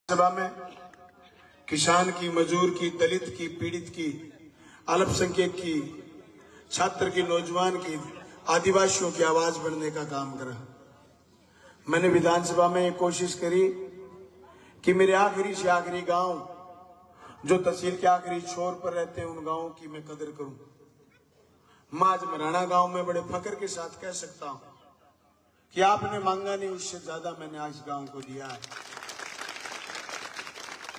सभा में किसान की, मजदूर की, दलित की, पीड़ित की, अल्पसंख्यक की, छात्र की, नौजवान की, आदिवासियों की आवाज बनने का काम करा। मैंने विधानसभा में एक कोशिश करी कि मेरे आखिरी से आखिरी गांव जो तहसील के आखिरी छोर पर रहते हैं उन गांवों की मैं कदर करूं। माज मराना गांव में बड़े फक्र के साथ कह सकता हूं कि आपने मांगा नहीं, उससे ज्यादा मैंने आज गांव को दिया है।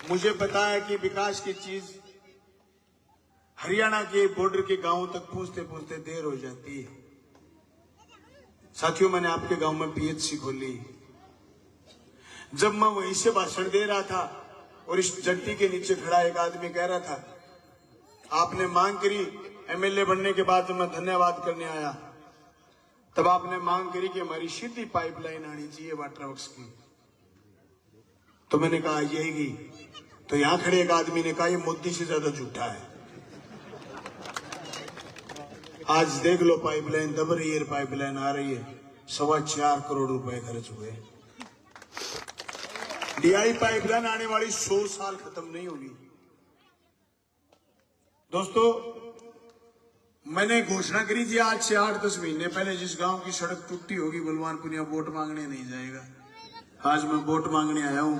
मुझे पता है कि विकास की चीज हरियाणा के बॉर्डर के गांवों तक पहुंचते पहुंचते देर हो जाती है। साथियों, मैंने आपके गांव में पीएचसी खोली। जब मैं वहीं से भाषण दे रहा था और इस जट्टी के नीचे खड़ा एक आदमी कह रहा था, आपने मांग करी एमएलए बनने के बाद, जब मैं धन्यवाद करने आया तब आपने मांग करी कि हमारी सीधी पाइपलाइन आनी चाहिए वाटर वर्क्स की। तो मैंने कहा आएगी। तो यहां खड़े एक आदमी ने कहा ये मोदी से ज्यादा झूठा है। आज देख लो पाइपलाइन दब रही है, पाइपलाइन आ रही है, 4.25 करोड़ रुपए खर्च हुए। डीआई पाइपलाइन आने वाली 100 साल खत्म नहीं होगी। दोस्तों, मैंने घोषणा करी थी आज से 8-10 महीने पहले, जिस गांव की सड़क टूटी होगी बलवानपुर वोट मांगने नहीं जाएगा। आज मैं वोट मांगने आया हूं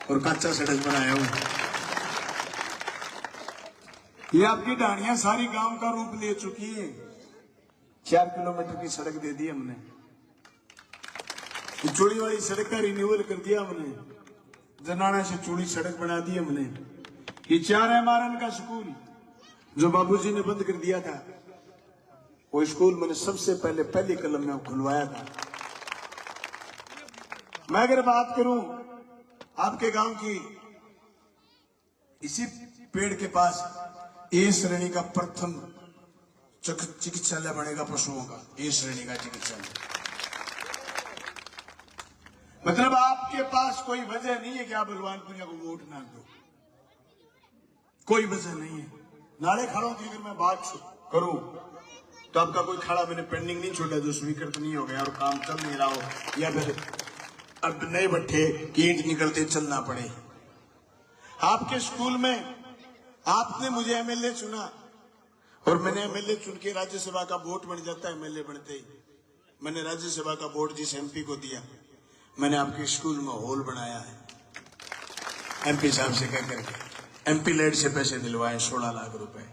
और कच्चा सड़क बनाया हूं। ये आपकी ढाणियां सारी गांव का रूप ले चुकी है। 4 किलोमीटर की सड़क दे दी हमने। चूड़ी वाली सड़क का रिन्यूअल कर दिया हमने। जनाना से चूड़ी सड़क बना दी हमने। ये 4 एमआरएन का स्कूल जो बाबूजी ने बंद कर दिया था, वो स्कूल मैंने सबसे पहले पहली कलम में खुलवाया था। मैं अगर बात करूं आपके गांव की, इसी पेड़ के पास ए श्रेणी का प्रथम चिकित्सालय बनेगा पशुओं का। ए श्रेणी का चिकित्सालय, मतलब आपके पास कोई वजह नहीं है कि आप बलवानपुरिया को वोट ना दो। कोई वजह नहीं है। नाले खड़ों की अगर मैं बात करूं तो आपका कोई खड़ा मैंने पेंडिंग नहीं छोड़ा जो स्वीकृत नहीं हो गया और काम चल नहीं रहा हो, या फिर अब नए भट्ठे की ईंट निकलते चलना पड़े। आपके स्कूल में आपने मुझे एमएलए चुना और मैंने एमएलए चुन के राज्यसभा का वोट बन जाता है। एमएलए बनते ही मैंने राज्यसभा का वोट जिस एमपी को दिया, मैंने आपके स्कूल में हॉल बनाया है। एमपी साहब से कह करके एमपी लेड से पैसे दिलवाए 16 लाख रुपए।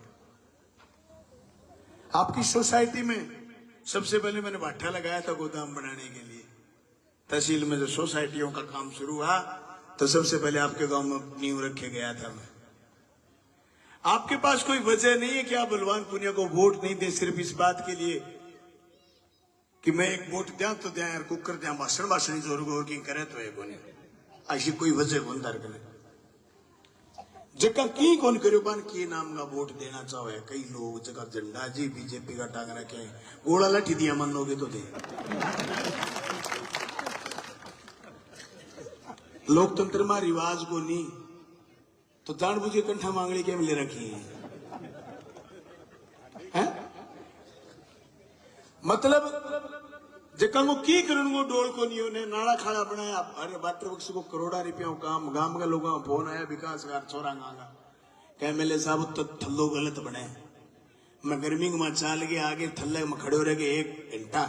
आपकी सोसाइटी में सबसे पहले मैंने भाठा लगाया था गोदाम बनाने के लिए। तहसील में जब सोसाइटियों का काम शुरू हुआ तो सबसे पहले आपके गांव में नींव रखे गया था मैं। आपके पास कोई वजह नहीं है कि आप बलवानपुरिया को वोट नहीं दे, सिर्फ इस बात के लिए कि मैं एक वोट दिया तो दिया यार, कुकर दिया भाषण जोर गो की करे तो एक होने ऐसी कोई वजह कौन दरकने जगह की कौन करो बन की नाम का वोट देना चाहे। कई लोग जगह झंडा जी बीजेपी का टांग रखे, गोला लठी दिया मनोगे तो दे। लोकतंत्र में रिवाज को नहीं तो जान बुझे कंठा मांगड़ी के ले रखी है? मतलब जका को की करन को डोल को नहीं होने नाला खाड़ा बनाया। अरे वाटर वर्क्स को करोड़ा रुपया काम, गांव के लोगों का फोन आया विकासकार छोरा गांगा कह एमएलए साहब तो थल्लो गलत बने। मैं गर्मी में चाल के आगे थल्ले में खड़े हो रहे 1 घंटा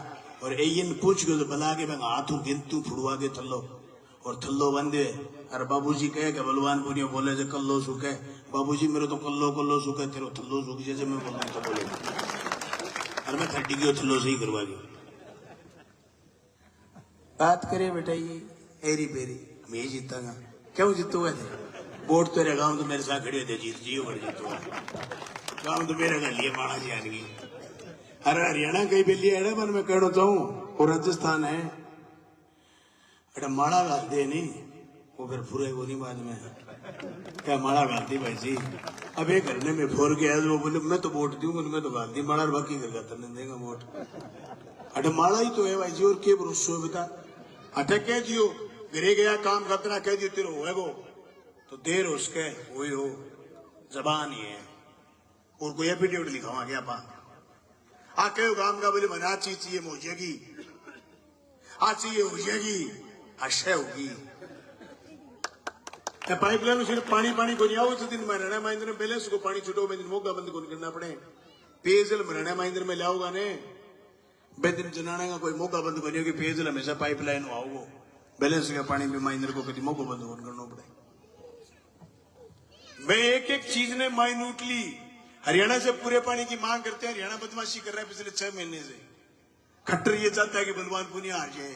और एन पूछ के बला के मैं हाथ गिनतू फुड़वा के थल्लो और थल्लो बंदे। अरे बाबूजी कहे कि बलवानपुरिया बोले जो कल्लो सूखे, बाबूजी मेरे तो कल्लो सूखे, तेरे थल्लो सूख जैसे मैं बोल तो बोले। अरे मैं खट्टी की थल्लो सही करवा दी। बात करे बेटा ये एरी बेरी मैं जीतागा। क्यों जीतूंगा थे? वोट तेरे गांव तो मेरे साथ खड़े थे, जीत जियो पर जीतूंगा। गांव तो मेरे घर लिए माना जी आने की। अरे हरियाणा कहीं बेली है पर मैं कहना चाहूं और राजस्थान है अरे माड़ा गाल दे नहीं वो फिर फुरे को नहीं बाद में क्या माड़ा गालती भाई जी। अब एक घरने में फोर गया वो बोले मैं तो वोट दूंगा, मैं तो गाल दी माड़ा बाकी करगा तने देगा वोट। अरे माड़ा ही तो है भाई जी, और के भरोसा बता। अटे कह दियो घरे गया काम खतरा कह दियो तेरे हो वो तो देर उसके वही हो जबान ही है। और कोई एफिडेविट लिखावा गया पा आ कहो काम का बोले मना चाहिए मुझेगी आ चाहिए हो जाएगी आशय होगी। पाइपलाइन सिर्फ पानी पानी को नहीं आओ तो दिन में रहना महिंद्र में बैलेंस को पानी छुटो में दिन मोगा बंद को करना पड़े पेयजल में रहना महिंद्र में लाओगा ने बेदिन जनाने का कोई मौका बंद करनी होगी पेयजल हमेशा पाइपलाइन आओ बैलेंस का पानी में महिंद्र को कभी मौका बंद करना पड़े। वे एक एक चीज ने माइन्यूटली हरियाणा से पूरे पानी की मांग करते हैं। हरियाणा बदमाशी कर रहा है पिछले 6 महीने से। खट्टर ये चाहता है कि बलवान पुनिया हार जाए।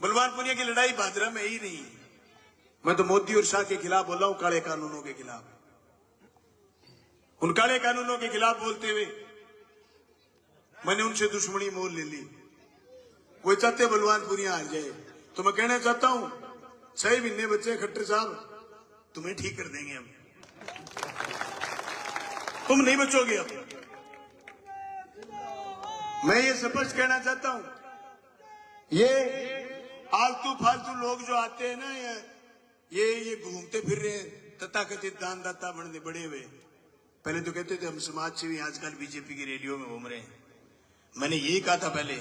बलवान पुनिया की लड़ाई भादरा में ही नहीं। मैं तो मोदी और शाह के खिलाफ बोला हूं, काले कानूनों के खिलाफ। उन काले कानूनों के खिलाफ बोलते हुए मैंने उनसे दुश्मनी मोल ले ली। वो चाहते बलवान पुनिया हार जाए। तो मैं कहना चाहता हूं 6 महीने बच्चे खट्टर साहब तुम्हें ठीक कर देंगे हम, तुम नहीं बचोगे अब। मैं ये स्पष्ट कहना चाहता हूं, ये आलतू फालतू लोग जो आते हैं ना, ये घूमते फिर रहे हैं तथाकथित दानदाता बनने बड़े हुए। पहले तो कहते थे हम समाज सेवी, आजकल बीजेपी की रैलियों में घूम रहे हैं। मैंने यही कहा था पहले,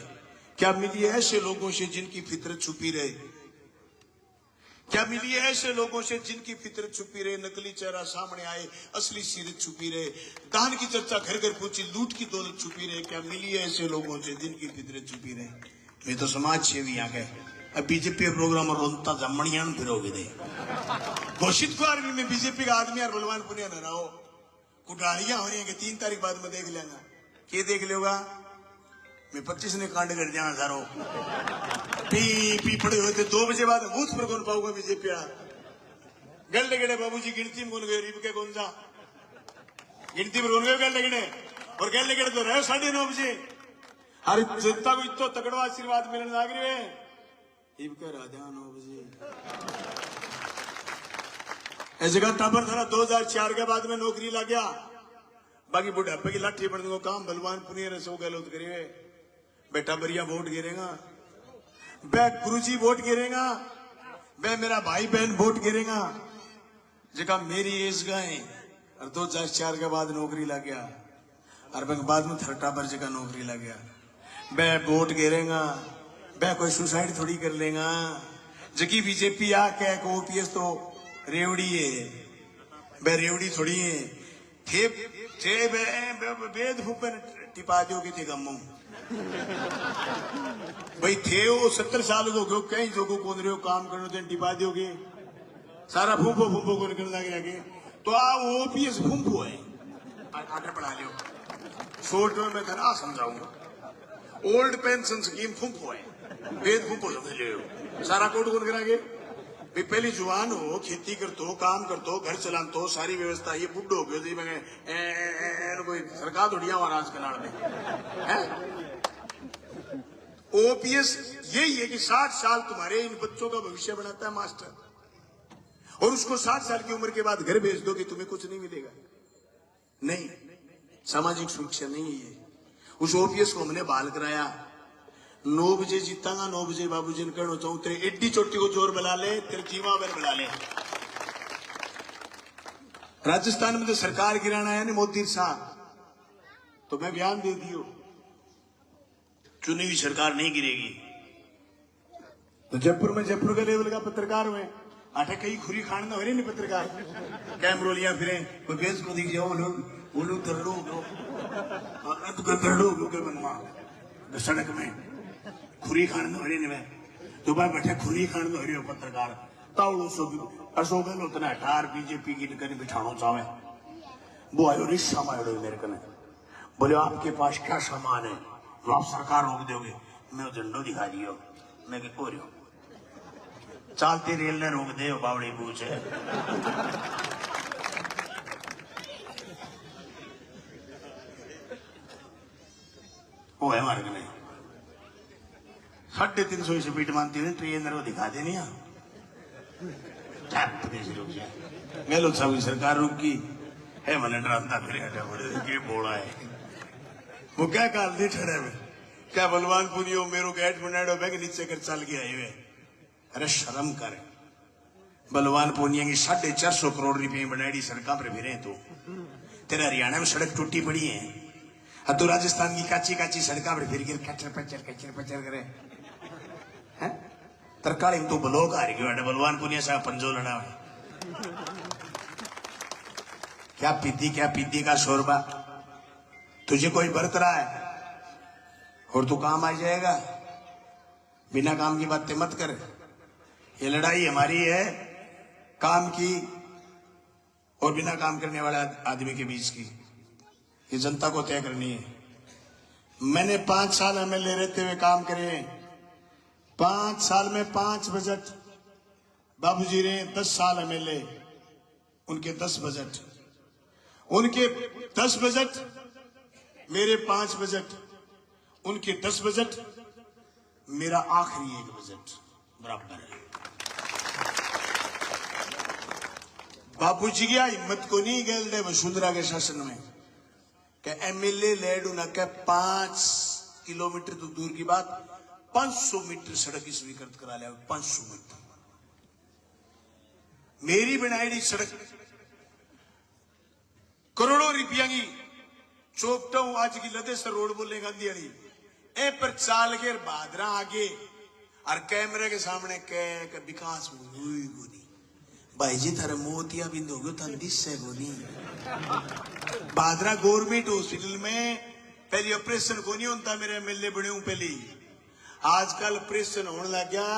क्या मिलिए ऐसे लोगों से जिनकी फितरत छुपी रहे, क्या मिलिए ऐसे लोगों से जिनकी फितरत छुपी रहे, नकली चेहरा सामने आए, असली सीरत छुपी रहे, दान की चर्चा घर घर पहुंची, लूट की दौलत छुपी रहे। क्या मिलिए ऐसे लोगों से जिनकी फितरत छुपी रहे। मैं तो समाज सेवी आ गए। अब बीजेपी प्रोग्राम रोनता जमणियान फिरोगे दे घोषित को आर्मी में बीजेपी का आदमी और बलवान पुनिया न रहो। कुटारियां हो रही है कि 3 तारीख बाद में देख लेगा। क्या देख लेगा? मैं 25 ने कांड कर दिया हजारों पी पड़े हुए थे। 2 बजे बाद बूथ पर कौन पाऊंगा बीजेपी गल लगने बाबूजी गिनती में कौन गए रिब के कौन सा गिनती पर कौन गए गल लगने और गल लगने तो रहे 9:30 बजे। हर जनता को इतना तगड़ा आशीर्वाद मिलने लग रहे हैं। इब के राजा 9 बजे इस जगह टापर था 2004 के बाद में नौकरी लग गया। बाकी बुढ़ापे की लाठी पड़ने को काम बलवान पुनिया ने सो गहलोत करिए। बेटा बरिया वोट गिरेगा, बे गुरुजी वोट गिरेगा, बे मेरा भाई बहन वोट गिरेगा। जगह मेरी एज गए और 2004 के बाद नौकरी लग गया और बाद में थर्टा पर जगह नौकरी लग गया। बे वोट गिरेगा, बे कोई सुसाइड थोड़ी कर लेगा। जकी बीजेपी आके ओपीएस तो रेवड़ी है, बे रेवड़ी थोड़ी है। थे वेद भूपेन टिपा दोगे थे गमू भाई थे वो 70 साल को कहीं जो कौन रहे हो काम करने थे टिपा दोगे सारा फूफो फूफो को निकल लगे आगे। तो ओपीएस फूफो है आगे बढ़ा लो। शॉर्ट में मैं खरा समझाऊंगा। ओल्ड पेंशन स्कीम फूफो है, वेद फूफो समझ लो। सारा कोड कौन करागे भाई? पहले जुआन हो, खेती करते हो, काम करते हो, घर चलाते हो, सारी व्यवस्था। ये बुढ़ो हो गए कोई सरकार थोड़ी महाराज के नाड़ में। ओपीएस यही है कि 60 साल तुम्हारे इन बच्चों का भविष्य बनाता है मास्टर, और उसको 60 साल की उम्र के बाद घर भेज दो कि तुम्हें कुछ नहीं मिलेगा। नहीं, सामाजिक सुरक्षा नहीं है ये। उस ओपीएस को हमने बहाल कराया। 9 बजे जीतांगा, 9 बजे बाबूजी ने कहना चाहूं तेरे एड्डी चोटी को जोर बुला ले, तेरे जीवा में बुला ले। राजस्थान में तो सरकार गिराना है ना मोदी साहब, तो मैं बयान दे दियो चुनी हुई सरकार नहीं गिरेगी। तो जयपुर में जयपुर के लेवल का पत्रकार हुए आठे कई खुरी खान हो रही नहीं पत्रकार कैमरो लिया फिरे कोई बेस को दिख जाओ बोलो तरड़ो सड़क में खुरी खान हो रही नहीं तो भाई बैठे खुरी खान हो रही हो पत्रकार ताऊ अशोक उतना अठार बीजेपी की कहीं बिठाना चाहे वो आयो रिश्ता मारो मेरे कने बोले आपके पास क्या सामान है जो आप सरकार रोक दोगे? मैं झंडो दिखा दियो। मैं हो रही हूं चलती रेल ने रोक दे बावड़ी पूछ है। वो है हमारे कने 350 स्पीड मानती है ट्रेन वो दिखा देनी रुक जाए। मैं लोग सब सरकार रुकी है मैंने डराता फिर बोला है वो क्या काल नहीं ठहरे में क्या बलवान पुनियो मेरो गेट बनाड़ो बैग नीचे कर चल गया है। अरे शर्म कर। बलवान पुनिया की 450 करोड़ रुपए बनाई सड़क पर फिरे तो तेरा हरियाणा में सड़क टूटी पड़ी है। तो राजस्थान की काची काची सड़क पर फिर गिर कचर पचर करे तरकाली में तो ब्लॉक आ रही बलवान पुनिया साहब पंजो लड़ा क्या पीती का शोरबा। तुझे कोई बरत रहा है और तू काम आ जाएगा। बिना काम की बातें मत कर। ये लड़ाई हमारी है काम की और बिना काम करने वाले आदमी के बीच की। ये जनता को तय करनी है। मैंने 5 साल एमएलए रहते हुए काम करे। 5 साल में 5 बजट। बाबूजी रहे 10 साल एमएलए, उनके 10 बजट, उनके 10 बजट, मेरे 5 बजट, उनके 10 बजट, मेरा आखिरी 1 बजट बराबर है। बापूजी की हिम्मत को नहीं गल दे वसुंधरा के शासन में कि एमएलए लेडू न के 5 किलोमीटर तो दूर की बात 500 मीटर सड़क स्वीकृत करा लिया। 500 मीटर मेरी बनाई सड़क करोड़ों रुपया की चौकटा हूं आज की लदेसर रोड बोले गांधी वाली ए पर चाल के भादरा आगे और कैमरे के सामने कह विकास हुई गोनी भाई जी थारे मोतिया बिंद हो गयो थान दिससे गोनी। भादरा गवर्नमेंट हॉस्पिटल में पहले ऑपरेशन को नहीं होता मेरे एमएलए बने हूं पहले। आजकल ऑपरेशन होने लग गया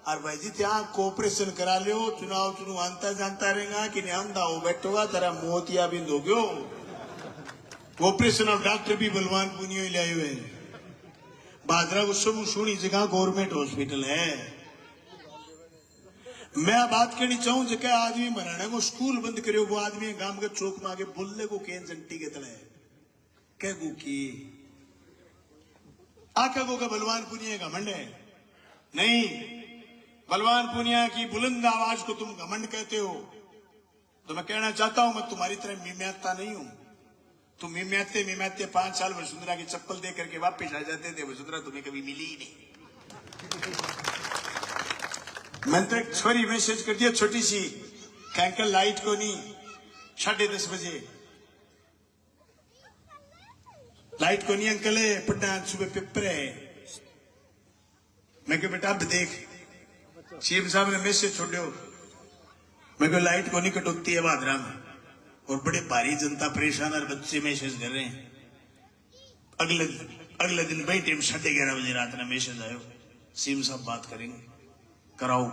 और भाई जी त्या कोऑपरेशन करा लियो। चुनाव आंता जानता रहेगा कि नहीं आंदा हो बैठोगा तेरा मोतिया बिंद हो गयो। ऑपरेशन ऑफ डॉक्टर भी बलवान पुनियो ही लाए हुए। भादरा को सब सुनी जगह गवर्नमेंट हॉस्पिटल है। मैं बात करनी चाहूं जगह आदमी मराना को स्कूल बंद करो वो आदमी गांव के चौक में आगे बोलने को केन जंटी के तले कह गो की आका गो का बलवान पुनिया घमंड है नहीं। बलवान पुनिया की बुलंद आवाज को तुम घमंड कहते हो तो मैं कहना चाहता हूं मैं तुम्हारी तरह मिम्याता नहीं हूं। तुम मिम्याते 5 साल वसुंधरा की चप्पल दे करके वापस आ जाते थे। वसुंधरा तुम्हें कभी मिली ही नहीं। मैंने तो एक छोरी मैसेज कर दिया छोटी सी अंकल लाइट को नहीं 10:30 बजे लाइट को नहीं अंकल है पटना सुबह पेपर है। मैं कह बेटा अब देख सीएम साहब ने मैसेज छोड़ो। मैं कह लाइट को नहीं कटौती है भादरा में और बड़े भारी जनता परेशान और बच्चे मैसेज कर रहे हैं। अगले दिन भाई टाइम 11:30 बजे रात में मैसेज आयो सीएम साहब बात करेंगे कराओ।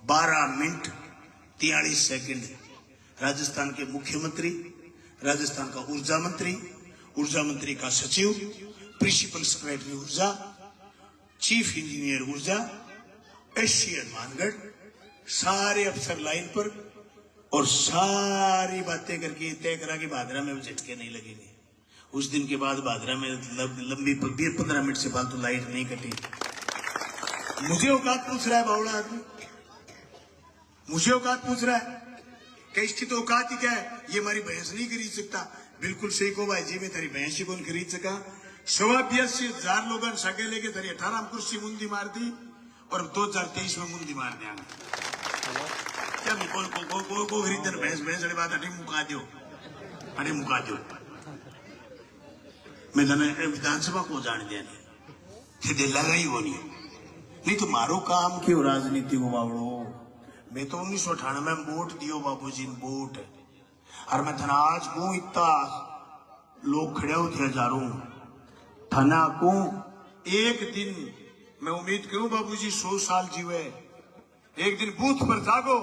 12 मिनट 43 सेकंड राजस्थान के मुख्यमंत्री, राजस्थान का ऊर्जा मंत्री का सचिव, प्रिंसिपल सेक्रेटरी ऊर्जा, चीफ इंजीनियर ऊर्जा, एससीएन मानगढ़ सारे अफसर लाइन पर और सारी बातें करके तय करा कि भादरा में झटके नहीं लगेंगे। उस दिन के बाद भादरा में लंबी 15 मिनट से फालतू लाइट नहीं कटी। मुझे औकात पूछ रहा है बावड़ा आदमी, मुझे औकात पूछ रहा है कि इसकी तो औकात ही क्या है। ये हमारी भैंस नहीं खरीद सकता। बिल्कुल सही को भाई जी मैं तेरी भैंस ही कौन खरीद सका। 82,000 लोगों ने सगे लेके तेरी 18 कुर्सी मुंदी मार दी और 2023 में मुंदी मार दिया। क्या को खरीदन भैंस वाली बात अरे मुका दो मैं विधानसभा को जान दिया नहीं लगा ही वो नहीं तो मारो काम क्यों राजनीति को बावड़ो। मैं तो 1998 में वोट दियो बाबूजी ने वोट और मैं थना आज को इतना लोग खड़े होते हजारों थना को एक दिन मैं उम्मीद करूं बाबूजी 100 साल जीवे। एक दिन बूथ पर जागो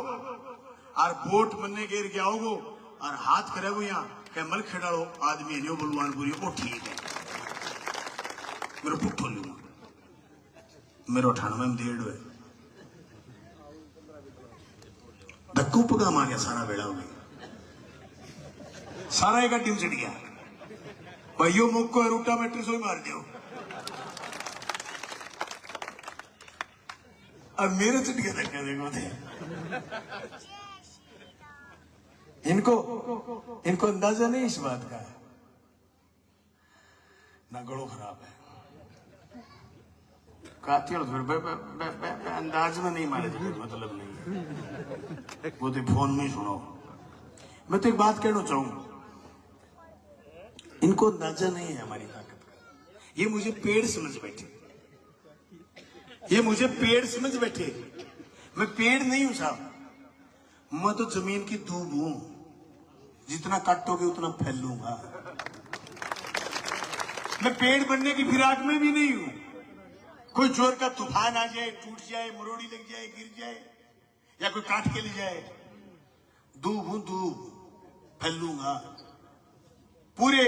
और वोट बनने गिर के आओगो और हाथ करेगो यहाँ क्या मल खेड़ाड़ो आदमी जो बलवान पूरी वो ठीक है मेरे पुट्ठो लूंगा मेरो 98 में 1.5 है धक्को पगा मार गया सारा बेड़ा हो गया सारा एक टीम चढ़ गया भाइयों मुख को रूटा मेट्री सोई मार दियो। अब मेरे चढ़ गया धक्का देखो थे इनको अंदाजा नहीं इस बात का ना गड़ो खराब है अंदाज में नहीं मारे मतलब नहीं वो तो फोन में ही सुनो। मैं तो एक बात कहना चाहूंगा इनको अंदाजा नहीं है हमारी ताकत का। ये मुझे पेड़ समझ बैठे मैं पेड़ नहीं हूं साहब। मैं तो जमीन की दूब हूं, जितना काटोगे उतना फैलूंगा। मैं पेड़ बनने की फिराक में भी नहीं हूं। कोई जोर का तूफान आ जाए, टूट जाए, मरोड़ी लग जाए, गिर जाए, या कोई काट के ले जाए, दूब हूं दूब, फैलूंगा। पूरे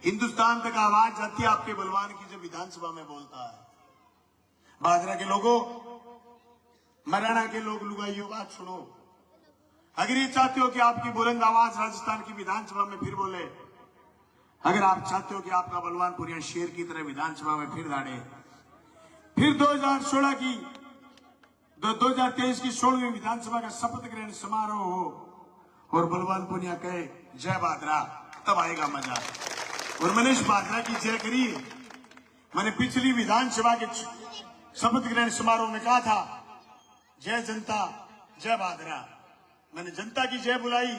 हिंदुस्तान तक आवाज जाती है आपके बलवान की जब विधानसभा में बोलता है। बाजरा के लोगों, मराना के लोग, लुगाइयों, बात सुनो। अगर ये चाहते हो कि आपकी बुलंद आवाज राजस्थान की विधानसभा में फिर बोले, अगर आप चाहते हो कि आपका बलवानपुरिया शेर की तरह विधानसभा में फिर दाड़े, फिर 2016 की 2023 की 16वीं विधानसभा का शपथ ग्रहण समारोह हो और बलवानपुरिया कहे जय बाजरा, तब आएगा मजा। और मनीष बाजरा की जय करी। मैंने पिछली विधानसभा के शपथ ग्रहण समारोह में कहा था जय जनता जय बाजरा। मैंने जनता की जय बुलाई,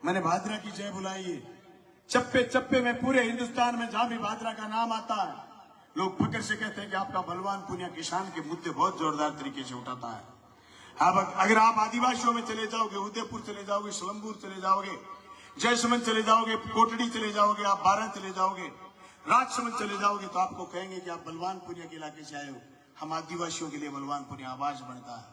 मैंने बाजरा की जय बुलाई। चप्पे चप्पे में पूरे हिंदुस्तान में जहां भी बाजरा का नाम आता है, लोग फक्र से कहते हैं कि आपका बलवानपुरिया किसान के मुद्दे बहुत जोरदार तरीके से उठाता है। अब अगर आप आदिवासियों में चले जाओगे, उदयपुर चले जाओगे, सलमपुर चले जाओगे, जयसमंद चले जाओगे, कोटड़ी चले जाओगे, आप बारह चले जाओगे, राजसमंद चले जाओगे, तो आपको कहेंगे कि आप बलवानपुरिया के इलाके से आए हो। हम आदिवासियों के लिए बलवानपुरिया आवाज बनता है।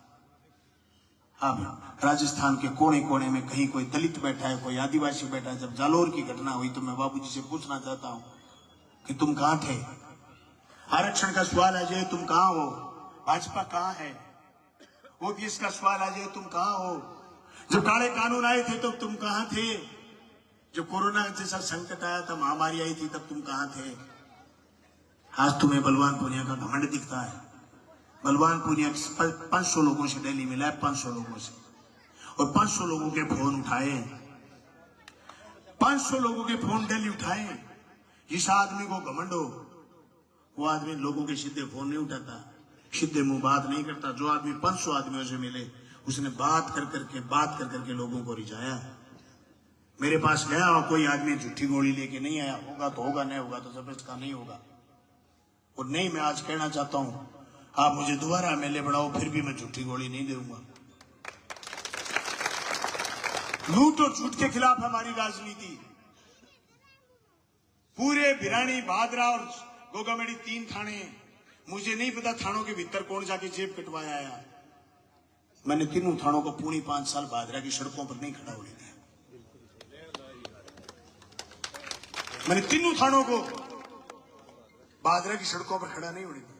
अब राजस्थान के कोने कोने में कहीं कोई दलित बैठा है, कोई आदिवासी बैठा है। जब जालोर की घटना हुई तो मैं बाबूजी से पूछना चाहता हूं कि तुम कहां थे? आरक्षण का सवाल आ जाए तुम कहां हो? भाजपा कहां है? ओबीएस का सवाल आ जाए तुम कहां हो? जब काले कानून आए थे तो तुम कहां थे? जब कोरोना जैसा संकट आया था, महामारी आई थी, तब तुम कहां थे? आज तुम्हें बलवानपुरिया का घमंड दिखता है। बलवानपुरिया 500 लोगों से दिल्ली मिला है, 500 लोगों से, और 500 लोगों के फोन उठाए, 500 लोगों के फोन दिल्ली उठाए। जिस आदमी को घमंड हो वो आदमी लोगों के सीधे फोन नहीं उठाता, सीधे मुंह बात नहीं करता। जो आदमी 500 आदमियों से मिले उसने बात कर करके लोगों को रिझाया। मेरे पास गया और कोई आदमी झूठी गोली लेके नहीं आया। होगा तो होगा, नहीं होगा तो जबरदस्त का नहीं होगा। और नहीं, मैं आज कहना चाहता हूं, आप मुझे दोबारा एमएलए बनाओ फिर भी मैं झूठी गोली नहीं दूंगा। लूट और झूठ के खिलाफ हमारी राजनीति। पूरे भिरानी, भादरा और गोगामेड़ी 3 थाने, मुझे नहीं पता थानों के भीतर कौन जाके जेब कटवाया आया। मैंने तीनों थानों को पूरी 5 साल भादरा की सड़कों पर नहीं खड़ा होने दिया। मैंने तीनों थानों को भादरा की सड़कों पर खड़ा नहीं होने दिया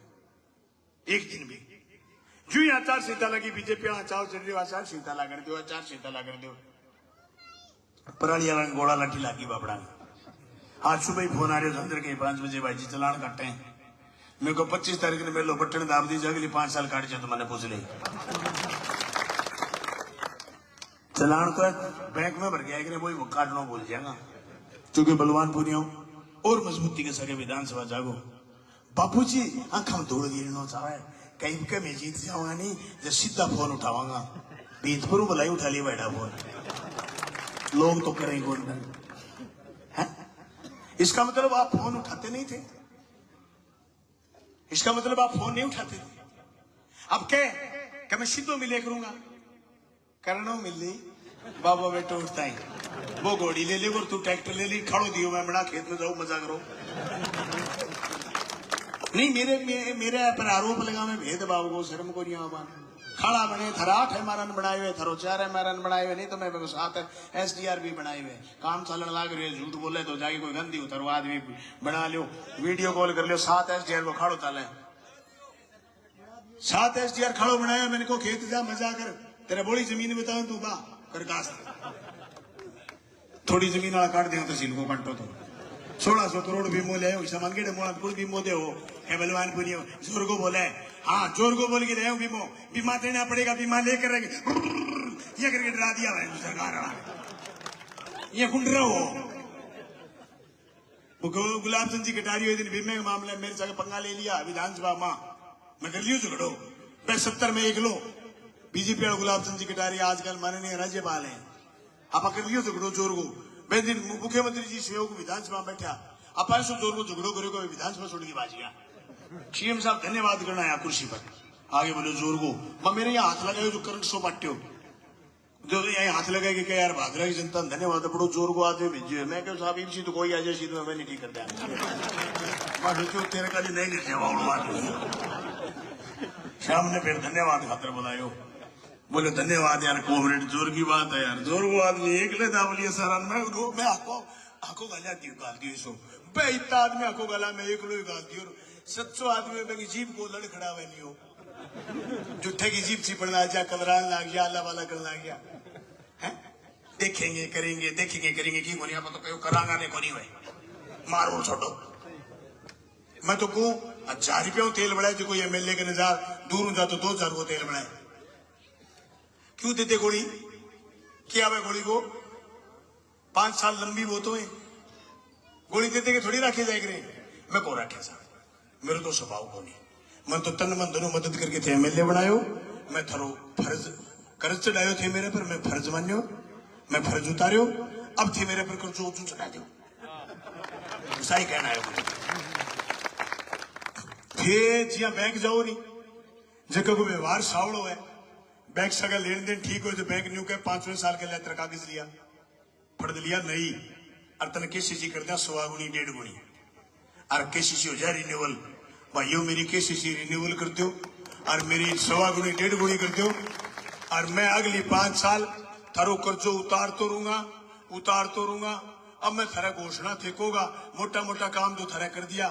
एक दिन भी। जो ही आचार संहिता लगी, बीजेपी आचार चल रही, आचार संहिता ला कर दो, आचार संहिता ला कर दो। पराली वाला गोड़ा लाठी लागी बाबड़ा। आज सुबह ही फोन आ रहे अंदर के 5 बजे भाई जी चलान काटे हैं। मेरे को 25 तारीख ने मेरे बटन दाब दीजिए, अगली 5 साल काट जाए तो मैंने पूछ ले। चलान तो बैंक में भर गया, वही वो काटना भूल जाएगा। क्योंकि बलवानपुरिया और मजबूती के सके विधानसभा जागो। बापूजी आंखा में धूल गिरना चाहे, कहीं के मैं जीत जाऊंगा नहीं, जब सीधा फोन उठाऊंगा। बीतपुर भलाई उठा लिया बैठा फोन, लोग तो करेंगे कौन? इसका मतलब आप फोन उठाते नहीं थे, इसका मतलब आप फोन नहीं उठाते थे। अब क्या मैं सीधो मिले करूंगा, करनो मिली बाबा बेटो उठता ही, वो घोड़ी ले ली और तू ट्रैक्टर ले ली, खड़ो दियो, मैं बड़ा खेत में जाऊं, मजा करो। नहीं, मेरे पर आरोप लगा, मैं भेदभाव को शर्म को नहीं आवा। खड़ा बने थरा 8 मारन बनाए हुए, थरो 4 मारन बनाए हुए, नहीं तो मैं 7 SDR भी बनाए हुए। काम चलन लाग रहे, झूठ बोले तो जाके कोई गंदी उतरो आदमी बना लो, वीडियो कॉल कर लो। 7 SDR को खड़ो चले, 7 SDR खड़ो बनाया। मैंने को खेत जा मजा कर, तेरे बड़ी जमीन बताऊं तू बा कर काश थोड़ी जमीन वाला काट दे तहसील को काटो तो 1600 करोड़ बीमो ले सामान के मोड़ा कुल बीमो दे हो बलवानपुरी जोर को बोले। हाँ, जोर को बोल के ले बीमो, बीमा देना पड़ेगा, बीमा लेकर ये करके डरा दिया भाई सरकार। ये कुंडरा हो गुलाब चंद जी कटारी हुई दिन बीमे के मामले मेरे जगह पंगा ले लिया विधानसभा मां, मैं कर लियो झगड़ो 75 में 1 लो। बीजेपी और गुलाब चंद जी कटारी आजकल माननीय राज्यपाल है, आप कर लियो झगड़ो जोर को। मैं दिन मुख्यमंत्री जी सहयोग विधानसभा में बैठा, आप 500 जोर को झगड़ो करेगा विधानसभा छोड़ के बाजिया। सीएम साहब धन्यवाद करना है कुर्सी पर, आगे बोलो जोर को। मैं मेरे यहाँ हाथ लगाए जो करंट शो बांटे हो जो यहाँ हाथ लगा कि यार भादरा की जनता धन्यवाद बड़ो जोर को आदमी भेजिए मैं क्यों साहब इसी तो कोई आ जाए सीधे मैं नहीं ठीक करता तेरे का नहीं लेते शाम ने फिर धन्यवाद खातर बुलायो बोले धन्यवाद यार कोऑपरेट जोर की बात है यार जोर को आदमी एक ले दावलिए सर मैं आको गालिया गाल दियो सो बे इतना आदमी आको गाला मैं एक लो गाल दियो सच्चो आदमी में जीप को लड़ खड़ा हुआ नहीं हो जुट्ठे की जीप चिपड़ना जा कलरान लाग गया अल्लाह वाला कर लाग गया है देखेंगे करेंगे की कोनी आप तो कहो करांगा ने कोनी हुए मारो छोड़ो मैं तो कहूं 1000 रुपया तेल बढ़ाए जो कोई एमएलए के नजार दूर हो जातो 2000 को तेल बढ़ाए क्यों देते गोली क्या है गोली को 5 साल लंबी वो तो है गोली देते के थोड़ी रखे जाएगी मैं को रखे साहब मेरे तो स्वभाव को नहीं मैं तो तन मन दोनों मदद करके थे एमएलए बनायो मैं थारो फर्ज कर्ज चढ़ायो थे मेरे पर मैं फर्ज मान्यो मैं फर्ज उतारियो अब थे मेरे पर कर्ज ऊंचू चढ़ा दो सही कहना है मुझे थे जिया बैंक जाओ नहीं जगह को व्यवहार सावड़ो है बैंक सगा लेन देन ठीक हो तो बैंक न्यू के 5वें साल के लिए कागज लिया फड़ लिया नहीं और तन केसीसी करते 100 गुनी 1.5 गुनी और केसीसी हो जाए रिन्यूअल भाइयों मेरी केसीसी रिन्यूअल करते हो और मेरी 100 गुनी 1.5 गुनी करते हो और मैं अगली 5 साल थारो कर्जो उतारतो रहूंगा अब मैं थारा घोषणा थेकोगा मोटा मोटा काम तो थारा कर दिया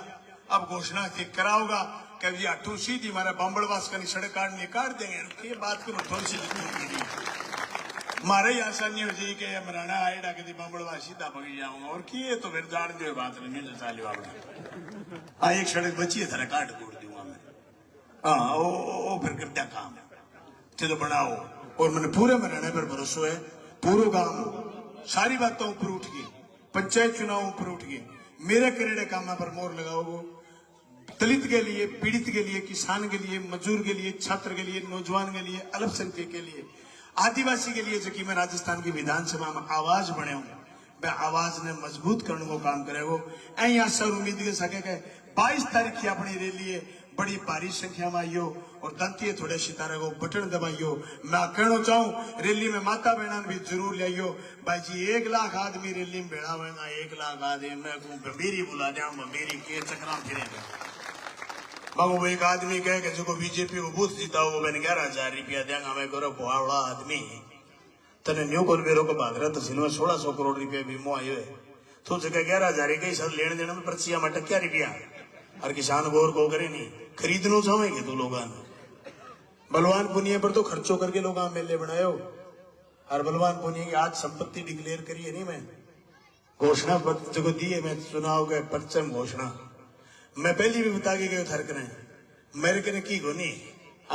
अब घोषणा थे कराओगा कभी अठू सीधी हमारा बम्बड़वास का सड़क काट देंगे ये बात करो थोड़ी सी मारे ही आसानी हो जाए कि मराना आएगा कि बम्बड़वास सीधा पकड़ जाऊंगा और किए तो फिर जान दे बात नहीं तो चालू हाँ एक सड़क बची है थारा काट कूट दूंगा मैं हाँ ओ फिर करता काम चलो बनाओ और मैंने पूरे मराने पर भरोसा है पूरा गांव सारी बातों ऊपर उठ गई पंचायत चुनाव ऊपर उठ गए मेरे करेड़े काम पर मोर लगाओ दलित के लिए पीड़ित के लिए किसान के लिए मजदूर के लिए छात्र के लिए नौजवान के लिए अल्पसंख्यक के लिए आदिवासी के लिए जो कि मैं राजस्थान की विधानसभा में आवाज बने हूं मैं आवाज ने मजबूत करने को काम करेगो यहाँ सर उम्मीद के सके 22 तारीख की अपनी रैली है बड़ी भारी संख्या में आइयो और दंतिये थोड़े सितारे को बटन दबाइयो मैं कहना चाहूं रैली में माता बहना भी जरूर लाइयो भाई जी 1 लाख आदमी रैली में भेड़ा होगा 1 लाख आदमी मैं मेरी बुला दिया मेरी के चक्रा फिरे बाबू एक आदमी कहे कि जो बीजेपी को बूथ जीता हो मैंने 11,000 रुपया देंगा मैं करो बुआवड़ा आदमी तने न्यू कोलबेरो को भादरा तहसील में 1600 करोड़ रुपया बीमो आयो है तो जगह 11,000 के सर लेने देने में पर्चिया में टक्या रुपया और किसान गौर को करे नहीं खरीदनो चाहेंगे तो लोग बलवान पुनिया पर तो खर्चो करके लोग मेले बनायो और बलवान पुनिया की आज संपत्ति डिक्लेयर करी है नहीं मैं घोषणा पत्र जो दी है मैं चुनाव के परचम घोषणा मैं पहली भी बता के गयो थर करें मेरे कने की गोनी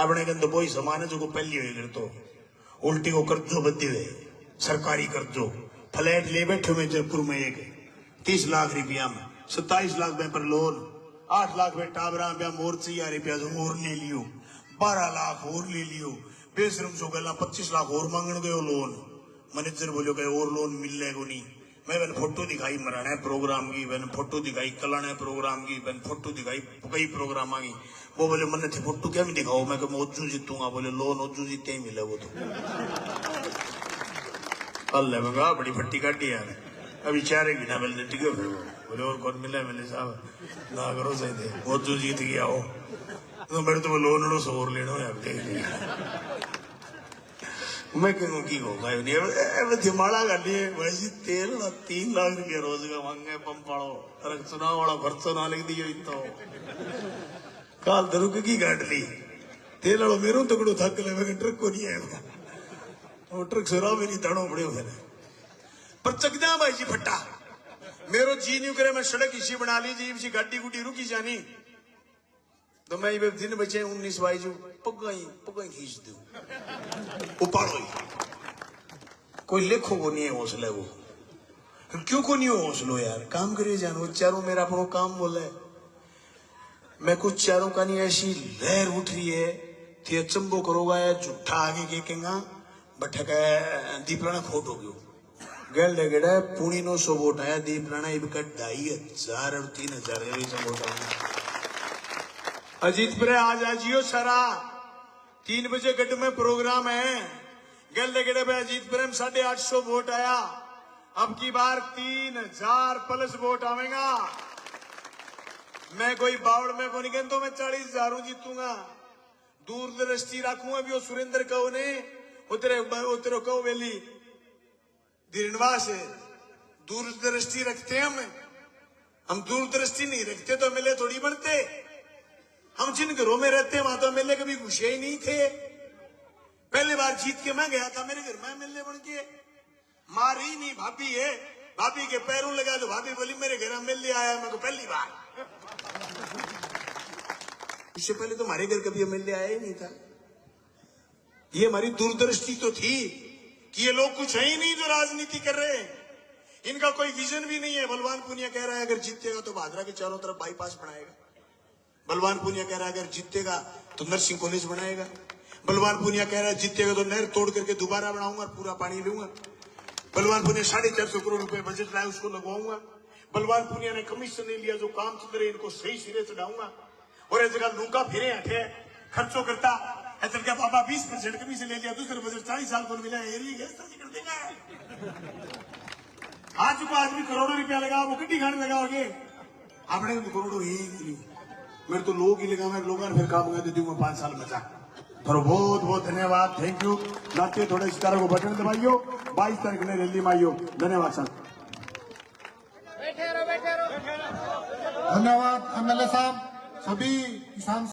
आपने कन तो कोई समान है जो को पहली हुई तो उल्टी को कर्जो बद्दी हुए सरकारी कर्जो फ्लैट ले बैठे में जयपुर में एक 30 लाख रुपया में 27 लाख में पर लोन 8 लाख में टाबरा में मोर्ची रुपया जो और ले लियो 12 लाख और ले लियो बेशरम सो गला 25 लाख और मांगन गयो लोन मैनेजर बोलो गए और लोन मिल लेगो नहीं मैं मैंने फोटो दिखाई मराने प्रोग्राम की मैंने फोटो दिखाई कलाने प्रोग्राम की मैंने फोटो दिखाई कई प्रोग्राम की वो बोले मैंने थे फोटो क्या भी दिखाओ मैं ओजू जीतूंगा बोले लोन ओजू जीते ही मिले वो तो अल्लाह बगा बड़ी फट्टी काटी यार अभी 4 एक बिना मिलने टिके बोले और कौन मिला मिले साहब ना करो सही थे ओजू जीत गया हो तो मेरे तो लोन लो सोर लेना है देख मैं कहूँ की होगा माड़ा गाली वैसे तेल 3 लाख रुपया रोज का मांगे पंप वालो अरे चुनाव वाला खर्चो ना लिख दियो तो काल दरुक की गाट ली तेल वालों मेरो तकड़ो थक ले मैं ट्रक को नहीं आया वो ट्रक सुरा में नहीं ताड़ो पड़े मैंने पर चकदा भाई जी फट्टा मेरो जी नहीं करे मैं सड़क इसी बना ली जी इसी गाड़ी गुटी रुकी जानी तो मैं ये दिन बचे 19 भाई जो पगाई खींच दू उपाड़ो कोई लेखो को नहीं है हौसले वो क्यों को नहीं हो हौसलो यार काम करे जानो चारों मेरा अपनो काम बोला है मैं कुछ चारों का नहीं ऐसी लहर उठ रही है थे अचंबो करोगा या झूठा आगे के केगा बठका दीपराना खोट हो गयो गल लगेड़ा पुणी नो सो वोट आया दीपराना इब का 2,500 और 3,000 वोट आया अजीत पर आज आजियो सरा 3 बजे गढ़ में प्रोग्राम है गले गेड़े पे अजीत प्रेम 850 वोट आया। अब की बार 3000 प्लस वोट आवेगा। मैं कोई बावड़ में को नहीं कहता तो मैं 40,000 जीतूंगा। दूरदृष्टि रखूंगा भी वो सुरेंद्र कहो ने उतरे कहो वेली धीरनवास है। दूरदृष्टि रखते हैं हम दूरदृष्टि नहीं रखते तो एमएलए थोड़ी बनते। हम जिन घरों में रहते हैं वहां तो एमएलए कभी घुसे ही नहीं थे। पहली बार जीत के मैं गया था मेरे घर में एमएलए बन के, मारी नहीं भाभी है, भाभी के पैरों लगा तो भाभी बोली मेरे घर एमएलए आया। मैं को पहली बार, इससे पहले तो हमारे घर कभी एमएलए आया ही नहीं था। ये हमारी दूरदृष्टि तो थी कि ये लोग कुछ है ही नहीं जो राजनीति कर रहे हैं, इनका कोई विजन भी नहीं है। बलवान पुनिया कह रहा है अगर जीतेगा तो भादरा के चारों तरफ बाईपास बनाएगा। बलवान पुनिया कह रहा है अगर जीतेगा तो नर्सिंग कॉलेज बनाएगा। बलवान पुनिया कह रहा है जीतेगा तो नहर तोड़ करके दोबारा बनाऊंगा और पूरा पानी लूंगा। बलवान पुनिया 450 करोड़ रुपए बजट लाए उसको लगवाऊंगा। बलवान पुनिया ने कमीशन नहीं लिया जो काम चल रहे इनको सही सिरे चढ़ाऊंगा। और ऐसे जगह लूका फिरे हटे खर्चों करता ऐसे क्या बाबा 20% कमीशन ले लिया, दूसरे बजट 40 साल को मिला कर देगा। आज को आदमी करोड़ों रुपया लगा वो किड्डी खाने लगाओगे अपने करोड़ों ही मेरे तो लोग ही लगा, मैं लोगों ने फिर काम कर दूंगा 5 साल बचा। तो बहुत बहुत धन्यवाद, थैंक यू। नाते थोड़े सितारों को बटन दबाइयो, 22 तारीख ने रैली में आइयो। धन्यवाद सर। धन्यवाद एमएलए साहब। सभी किसान